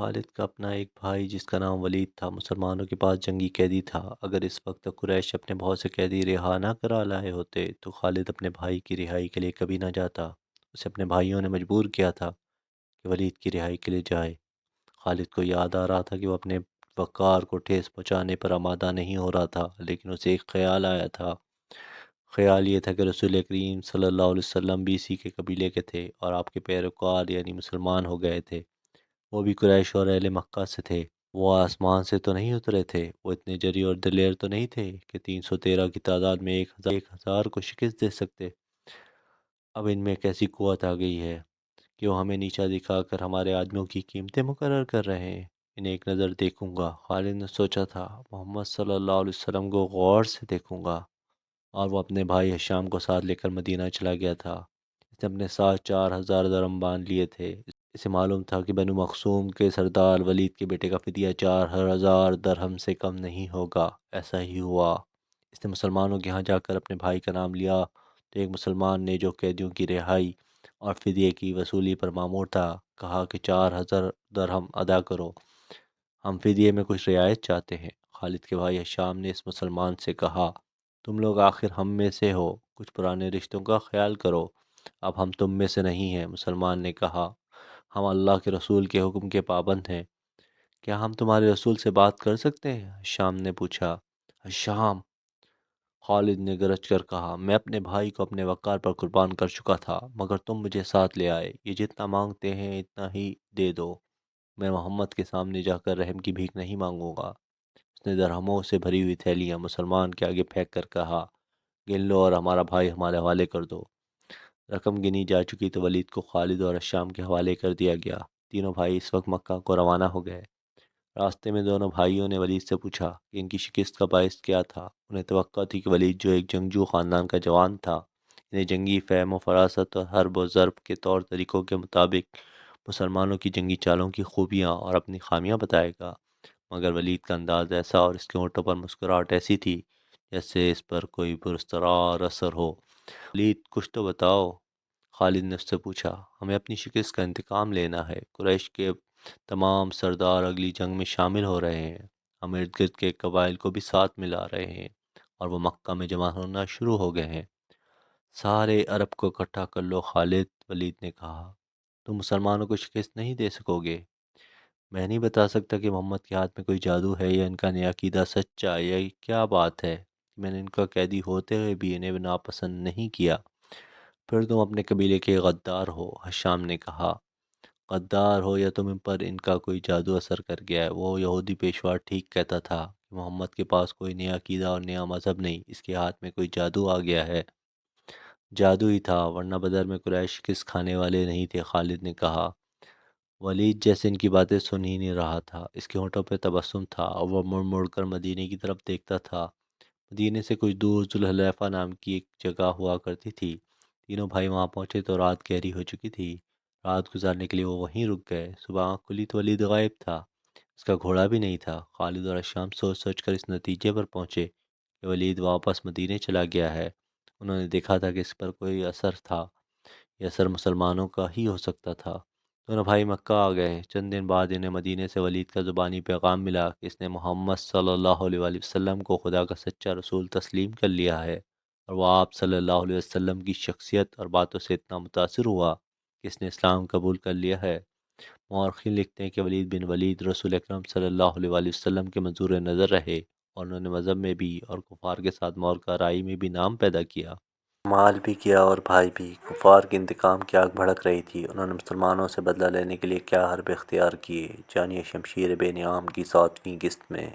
خالد کا اپنا ایک بھائی جس کا نام ولید تھا مسلمانوں کے پاس جنگی قیدی تھا۔ اگر اس وقت تک قریش اپنے بہت سے قیدی رہا نہ کرا لائے ہوتے تو خالد اپنے بھائی کی رہائی کے لیے کبھی نہ جاتا۔ اسے اپنے بھائیوں نے مجبور کیا تھا کہ ولید کی رہائی کے لیے جائے۔ خالد کو یاد آ رہا تھا کہ وہ اپنے وقار کو ٹھیس پہنچانے پر آمادہ نہیں ہو رہا تھا، لیکن اسے ایک خیال آیا تھا۔ خیال یہ تھا کہ رسول کریم صلی اللہ علیہ وسلم بھی اسی کے قبیلے کے تھے اور آپ کے پیروکار یعنی مسلمان ہو گئے تھے۔ وہ بھی قریش اور اہل مکہ سے تھے۔ وہ آسمان سے تو نہیں اترے تھے۔ وہ اتنے جری اور دلیر تو نہیں تھے کہ 313 کی تعداد میں 1000 کو شکست دے سکتے۔ اب ان میں ایک ایسی قوت آ گئی ہے کہ وہ ہمیں نیچا دکھا کر ہمارے آدمیوں کی قیمتیں مقرر کر رہے ہیں۔ انہیں ایک نظر دیکھوں گا، خالد نے سوچا تھا۔ محمد صلی اللہ علیہ وسلم کو غور سے دیکھوں گا۔ اور وہ اپنے بھائی حشام کو ساتھ لے کر مدینہ چلا گیا تھا۔ اس نے اپنے ساتھ 4000 درہم باندھ لیے تھے۔ اسے معلوم تھا کہ بنو مخزوم کے سردار ولید کے بیٹے کا فدیہ 4000 درہم سے کم نہیں ہوگا۔ ایسا ہی ہوا۔ اس نے مسلمانوں کے ہاں جا کر اپنے بھائی کا نام لیا تو ایک مسلمان نے جو قیدیوں کی رہائی اور فدیے کی وصولی پر مامور تھا کہا کہ 4000 درہم ادا کرو، ہم فدیے میں کچھ رعایت چاہتے ہیں۔ خالد کے بھائی حشام نے اس مسلمان سے کہا، تم لوگ آخر ہم میں سے ہو، کچھ پرانے رشتوں کا خیال کرو، اب ہم تم میں سے نہیں ہیں۔ مسلمان نے کہا، ہم اللہ کے رسول کے حکم کے پابند ہیں، کیا ہم تمہارے رسول سے بات کر سکتے ہیں؟ حشام نے پوچھا۔ حشام، خالد نے گرج کر کہا، میں اپنے بھائی کو اپنے وقار پر قربان کر چکا تھا، مگر تم مجھے ساتھ لے آئے، یہ جتنا مانگتے ہیں اتنا ہی دے دو، میں محمد کے سامنے جا کر رحم کی بھیک نہیں مانگوں گا۔ اس نے درہموں سے بھری ہوئی تھیلیاں مسلمان کے آگے پھینک کر کہا، گن لو اور ہمارا بھائی ہمارے حوالے کر دو۔ رقم گنی جا چکی تو ولید کو خالد اور حشام کے حوالے کر دیا گیا۔ تینوں بھائی اس وقت مکہ کو روانہ ہو گئے۔ راستے میں دونوں بھائیوں نے ولید سے پوچھا کہ ان کی شکست کا باعث کیا تھا۔ انہیں توقع تھی کہ ولید جو ایک جنگجو خاندان کا جوان تھا، انہیں جنگی فہم و فراست اور حرب و ضرب کے طور طریقوں کے مطابق مسلمانوں کی جنگی چالوں کی خوبیاں اور اپنی خامیاں بتائے گا، مگر ولید کا انداز ایسا اور اس کے ہونٹوں پر مسکراہٹ ایسی تھی جیسے اس پر کوئی پرسترار اثر ہو۔ ولید، کچھ تو بتاؤ، خالد نے اس سے پوچھا۔ ہمیں اپنی شکست کا انتقام لینا ہے۔ قریش کے تمام سردار اگلی جنگ میں شامل ہو رہے ہیں۔ ہم ارد گرد کے قبائل کو بھی ساتھ ملا رہے ہیں اور وہ مکہ میں جمع ہونا شروع ہو گئے ہیں۔ سارے عرب کو اکٹھا کر لو خالد، ولید نے کہا۔ تم مسلمانوں کو شکست نہیں دے سکو گے۔ میں نہیں بتا سکتا کہ محمد کے ہاتھ میں کوئی جادو ہے یا ان کا نیا عقیدہ سچا، یا کیا بات ہے کہ میں نے ان کا قیدی ہوتے ہوئے بھی انہیں ناپسند نہیں کیا۔ پھر تم اپنے قبیلے کے غدار ہو، حشام نے کہا۔ غدار ہو یا تم پر ان کا کوئی جادو اثر کر گیا ہے۔ وہ یہودی پیشوا ٹھیک کہتا تھا کہ محمد کے پاس کوئی نیا عقیدہ اور نیا مذہب نہیں، اس کے ہاتھ میں کوئی جادو آ گیا ہے۔ جادو ہی تھا، ورنہ بدر میں قریش شکست کھانے والے نہیں تھے، خالد نے کہا۔ ولید جیسے ان کی باتیں سن ہی نہیں رہا تھا۔ اس کے ہونٹوں پہ تبسم تھا اور وہ مڑ مڑ کر مدینے کی طرف دیکھتا تھا۔ مدینے سے کچھ دور ذوالحلیفہ نام کی ایک جگہ ہوا کرتی تھی۔ تینوں بھائی وہاں پہنچے تو رات گہری ہو چکی تھی۔ رات گزارنے کے لیے وہ وہیں رک گئے۔ صبح آنکھ کھلی تو ولید غائب تھا۔ اس کا گھوڑا بھی نہیں تھا۔ خالد اور حشام سوچ سوچ کر اس نتیجے پر پہنچے کہ ولید واپس مدینے چلا گیا ہے۔ انہوں نے دیکھا تھا کہ اس پر کوئی اثر تھا۔ یہ اثر مسلمانوں کا ہی ہو سکتا تھا۔ دونوں بھائی مکہ آ گئے۔ چند دن بعد انہیں مدینے سے ولید کا زبانی پیغام ملا کہ اس نے محمد صلی اللہ علیہ وآلہ وسلم کو خدا کا سچا رسول تسلیم کر لیا ہے، اور وہ آپ صلی اللہ علیہ وسلم کی شخصیت اور باتوں سے اتنا متاثر ہوا کہ اس نے اسلام قبول کر لیا ہے۔ مورخین لکھتے ہیں کہ ولید بن ولید رسول اکرم صلی اللہ علیہ وآلہ وسلم کے منظور نظر رہے اور انہوں نے مذہب میں بھی اور کفار کے ساتھ معرکہ رائی میں بھی نام پیدا کیا۔ مال بھی کیا اور بھائی بھی۔ کفار کے انتقام کی آگ بھڑک رہی تھی۔ انہوں نے مسلمانوں سے بدلہ لینے کے لیے کیا حربے اختیار کیے، جانیے شمشیر بے نعام کی 7ویں قسط میں۔